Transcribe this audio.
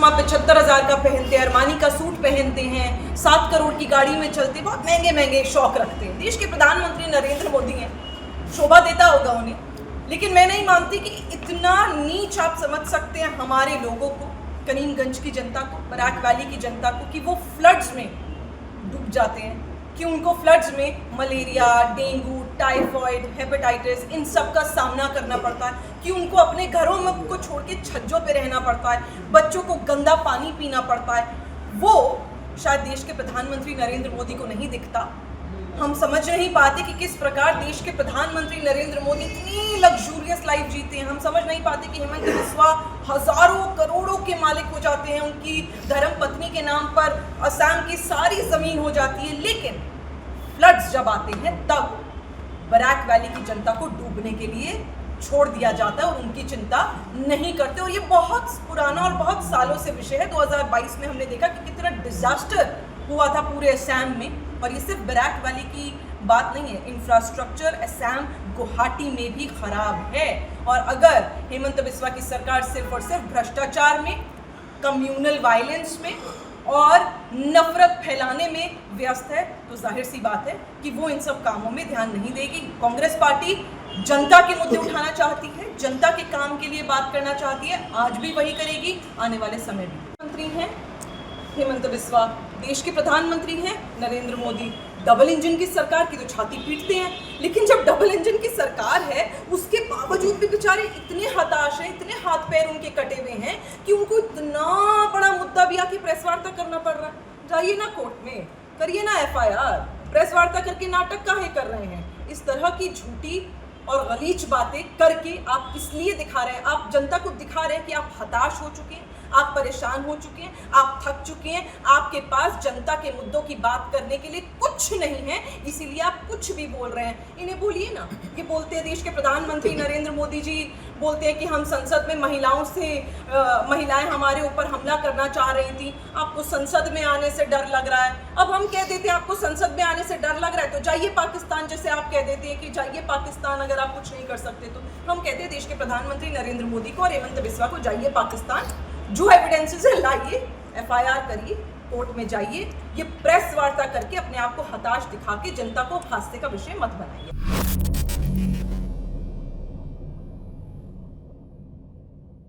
चश्मा 75,000 का पहनते हैं, अरमानी का सूट पहनते हैं, 7 करोड़ की गाड़ी में चलते, बहुत महंगे महंगे शौक रखते हैं। देश के प्रधानमंत्री नरेंद्र मोदी हैं, शोभा देता होगा उन्हें, लेकिन मैं नहीं मानती कि इतना नीच आप समझ सकते हैं हमारे लोगों को, करीमगंज की जनता को, बराक वैली की जनता को, कि वो फ्लड्स में डूब जाते हैं, कि उनको फ्लड्स में मलेरिया, डेंगू, टाइफॉइड, हेपेटाइटिस इन सब का सामना करना पड़ता है, कि उनको अपने घरों में को छोड़ के छज्जों पे रहना पड़ता है, बच्चों को गंदा पानी पीना पड़ता है। वो शायद देश के प्रधानमंत्री नरेंद्र मोदी को नहीं दिखता। हम समझ नहीं पाते कि किस प्रकार देश के प्रधानमंत्री नरेंद्र मोदी इतनी लग्जूरियस लाइफ जीते हैं। हम समझ नहीं पाते कि हेमंत बिस्वा हजारों करोड़ों के मालिक हो जाते हैं, उनकी धर्म पत्नी के नाम पर असम की सारी जमीन हो जाती है, लेकिन फ्लड्स जब आते हैं तब बराक वैली की जनता को डूबने के लिए छोड़ दिया जाता है और उनकी चिंता नहीं करते। और ये बहुत पुराना और बहुत सालों से विषय है। 2022 में हमने देखा कि कितना डिजास्टर हुआ था पूरे असम में, और ये सिर्फ बराक वैली की बात नहीं है, इंफ्रास्ट्रक्चर असम गुवाहाटी में भी खराब है। और अगर हेमंत बिस्वा की सरकार सिर्फ और सिर्फ भ्रष्टाचार में, कम्युनल वायलेंस में और नफरत फैलाने में व्यस्त है, तो जाहिर सी बात है कि वो इन सब कामों में ध्यान नहीं देगी। कांग्रेस पार्टी जनता के मुद्दे उठाना चाहती है, जनता के काम के लिए बात करना चाहती है, आज भी वही करेगी, आने वाले समय में। मंत्री हैं हेमंत बिस्वा, देश के प्रधानमंत्री हैं नरेंद्र मोदी। डबल इंजन की सरकार की तो छाती पीटते हैं, लेकिन जब डबल इंजन की सरकार है उसके बावजूद भी बेचारे इतने हताश हैं, इतने हाथ पैर उनके कटे हुए हैं कि उनको इतना बड़ा मुद्दा भी आके प्रेस वार्ता करना पड़ रहा है। जाइए ना कोर्ट में, करिए ना FIR, प्रेस वार्ता करके नाटक काहे कर रहे हैं? इस तरह की झूठी और गलीच बातें करके आप इसलिए दिखा रहे हैं, आप जनता को दिखा रहे हैं कि आप हताश हो चुके हैं, आप परेशान हो चुके हैं, आप थक चुके हैं, आपके पास जनता के मुद्दों की बात करने के लिए कुछ नहीं है, इसीलिए आप कुछ भी बोल रहे हैं। इन्हें बोलिए ना, ये बोलते हैं देश के प्रधानमंत्री नरेंद्र मोदी जी बोलते हैं कि हम संसद में महिलाएं हमारे ऊपर हमला करना चाह रही थी, आपको संसद में आने से डर लग रहा है। अब हम कह देते हैं आपको संसद में आने से डर लग रहा है तो जाइए पाकिस्तान, जैसे आप कह देते हैं कि जाइए पाकिस्तान अगर आप कुछ नहीं कर सकते तो। हम कहते हैं देश के प्रधानमंत्री नरेंद्र मोदी को और हेमंत बिस्वा को, जाइए पाकिस्तान, जो एविडेंसेस है लाइए, FIR करिए, कोर्ट में जाइए, ये प्रेस वार्ता करके अपने आप को हताश दिखा के जनता को हादसे का विषय मत बनाइए।